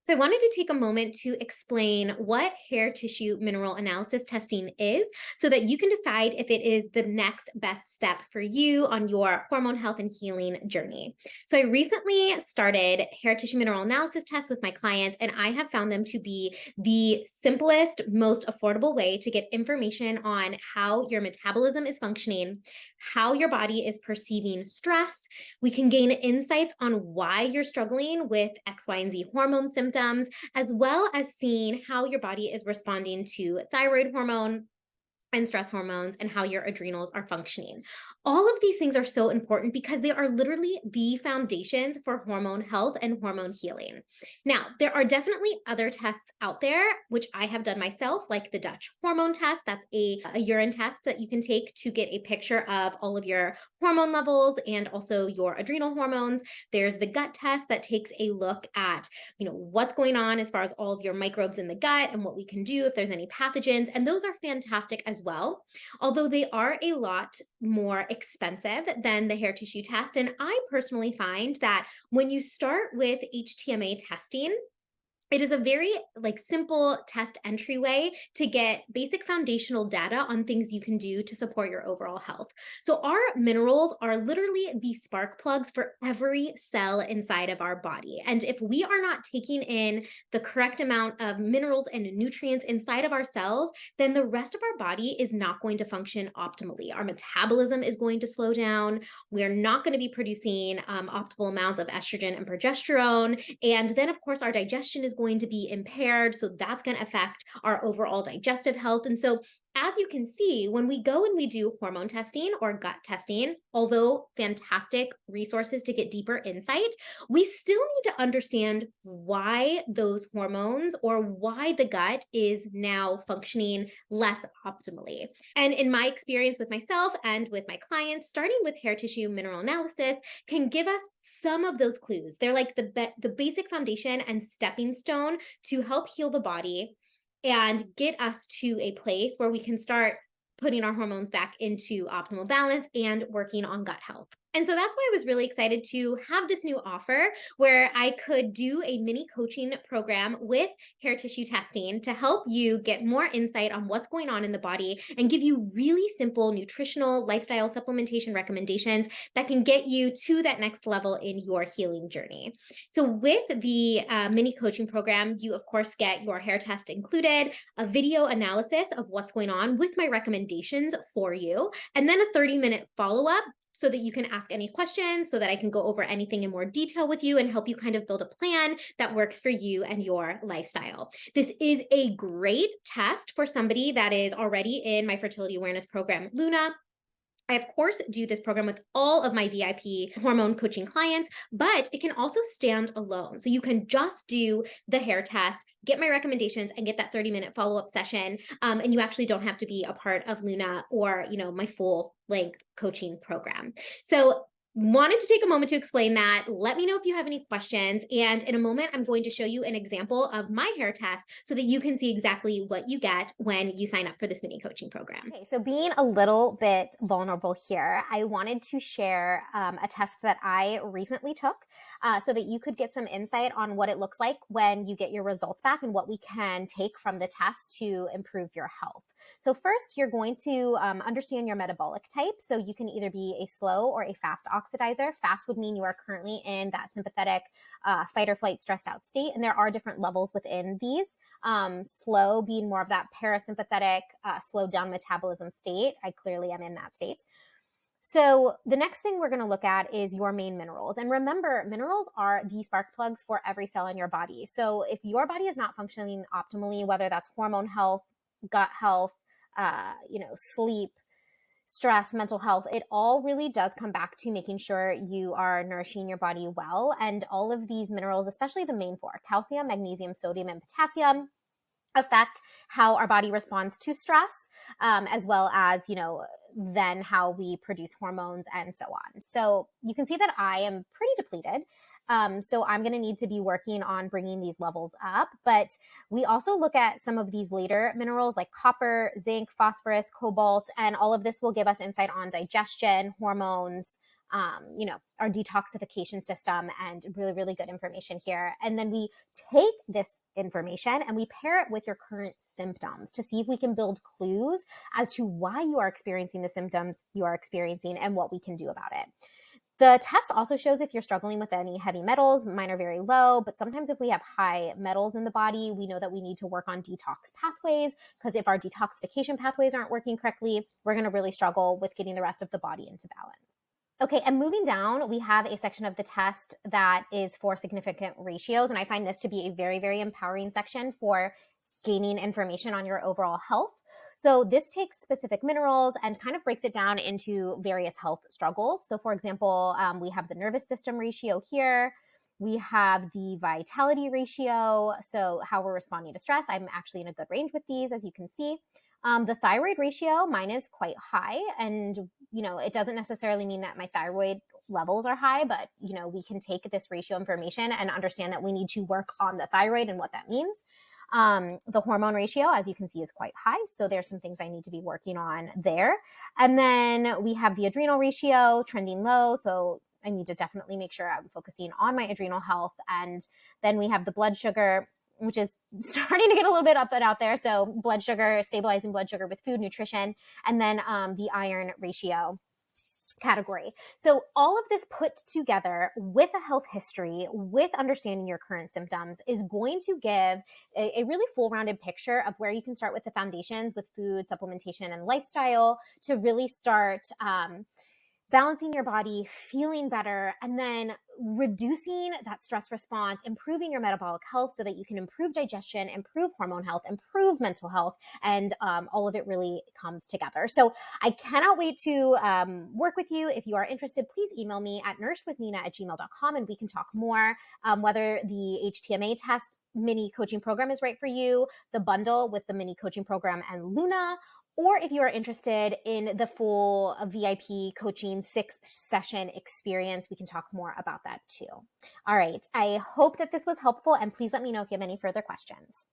So, I wanted to take a moment to explain what hair tissue mineral analysis testing is so that you can decide if it is the next best step for you on your hormone health and healing journey. So, I recently started hair tissue mineral analysis tests with my clients, and I have found them to be the simplest, most affordable way to get information on how your metabolism is functioning, how your body is perceiving stress. We can gain insights on why you're struggling with X, Y, and Z hormone symptoms, as well as seeing how your body is responding to thyroid hormone and stress hormones and how your adrenals are functioning. All of these things are so important because they are literally the foundations for hormone health and hormone healing. Now, there are definitely other tests out there, which I have done myself, like the Dutch hormone test. That's a urine test that you can take to get a picture of all of your hormone levels and also your adrenal hormones. There's the gut test that takes a look at, what's going on as far as all of your microbes in the gut and what we can do if there's any pathogens. And those are fantastic as well, although they are a lot more expensive than the hair tissue test. And I personally find that when you start with HTMA testing, it is a very simple test entryway to get basic foundational data on things you can do to support your overall health. So our minerals are literally the spark plugs for every cell inside of our body. And if we are not taking in the correct amount of minerals and nutrients inside of our cells, then the rest of our body is not going to function optimally. Our metabolism is going to slow down. We're not going to be producing optimal amounts of estrogen and progesterone. And then, of course, our digestion is going to be impaired. So that's going to affect our overall digestive health. And so, as you can see, when we go and we do hormone testing or gut testing, although fantastic resources to get deeper insight, we still need to understand why those hormones or why the gut is now functioning less optimally. And in my experience with myself and with my clients, starting with hair tissue mineral analysis can give us some of those clues. They're like the basic foundation and stepping stone to help heal the body and get us to a place where we can start putting our hormones back into optimal balance and working on gut health. And so that's why I was really excited to have this new offer where I could do a mini coaching program with hair tissue testing to help you get more insight on what's going on in the body and give you really simple nutritional lifestyle supplementation recommendations that can get you to that next level in your healing journey. So with the mini coaching program, you of course get your hair test included, a video analysis of what's going on with my recommendations for you, and then a 30-minute follow-up so that you can ask any questions, so that I can go over anything in more detail with you and help you kind of build a plan that works for you and your lifestyle. This is a great test for somebody that is already in my fertility awareness program, Luna. I, of course, do this program with all of my VIP hormone coaching clients, but it can also stand alone. So you can just do the hair test, get my recommendations, and get that 30-minute follow-up session. And you actually don't have to be a part of Luna or, my full length coaching program. So wanted to take a moment to explain that. Let me know if you have any questions. And in a moment, I'm going to show you an example of my hair test so that you can see exactly what you get when you sign up for this mini coaching program. Okay, so being a little bit vulnerable here, I wanted to share a test that I recently took so that you could get some insight on what it looks like when you get your results back and what we can take from the test to improve your health. So first, you're going to understand your metabolic type. So you can either be a slow or a fast oxidizer. Fast would mean you are currently in that sympathetic fight or flight stressed out state. And there are different levels within these. Slow being more of that parasympathetic, slowed down metabolism state. I clearly am in that state. So the next thing we're going to look at is your main minerals. And remember, minerals are the spark plugs for every cell in your body. So if your body is not functioning optimally, whether that's hormone health, gut health, sleep, stress, mental health, it all really does come back to making sure you are nourishing your body well. And all of these minerals, especially the main four, calcium, magnesium, sodium, and potassium, affect how our body responds to stress, as well as, then how we produce hormones and so on. So you can see that I am pretty depleted. So I'm going to need to be working on bringing these levels up. But we also look at some of these later minerals like copper, zinc, phosphorus, cobalt, and all of this will give us insight on digestion, hormones, our detoxification system, and really, really good information here. And then we take this information and we pair it with your current symptoms to see if we can build clues as to why you are experiencing the symptoms you are experiencing and what we can do about it. The test also shows if you're struggling with any heavy metals. Mine are very low, but sometimes if we have high metals in the body, we know that we need to work on detox pathways, because if our detoxification pathways aren't working correctly, we're going to really struggle with getting the rest of the body into balance. Okay, and moving down, we have a section of the test that is for significant ratios, and I find this to be a very, very empowering section for gaining information on your overall health. So this takes specific minerals and kind of breaks it down into various health struggles. So for example, we have the nervous system ratio here. We have the vitality ratio, so how we're responding to stress. I'm actually in a good range with these, as you can see. The thyroid ratio, mine is quite high, and it doesn't necessarily mean that my thyroid levels are high, but we can take this ratio information and understand that we need to work on the thyroid and what that means. The hormone ratio, as you can see, is quite high. So there's some things I need to be working on there. And then we have the adrenal ratio trending low. So I need to definitely make sure I'm focusing on my adrenal health. And then we have the blood sugar, which is starting to get a little bit up and out there. So blood sugar, stabilizing blood sugar with food, nutrition, and then the iron ratio category. So all of this put together with a health history, with understanding your current symptoms, is going to give a really full-rounded picture of where you can start with the foundations with food, supplementation, and lifestyle to really start balancing your body, feeling better, and then reducing that stress response, improving your metabolic health so that you can improve digestion, improve hormone health, improve mental health, and all of it really comes together. So I cannot wait to work with you. If you are interested, please email me at nourishedwithnina@gmail.com and we can talk more, whether the HTMA test mini coaching program is right for you, the bundle with the mini coaching program and Luna, or if you are interested in the full VIP coaching 6-session experience, we can talk more about that too. All right. I hope that this was helpful, and please let me know if you have any further questions.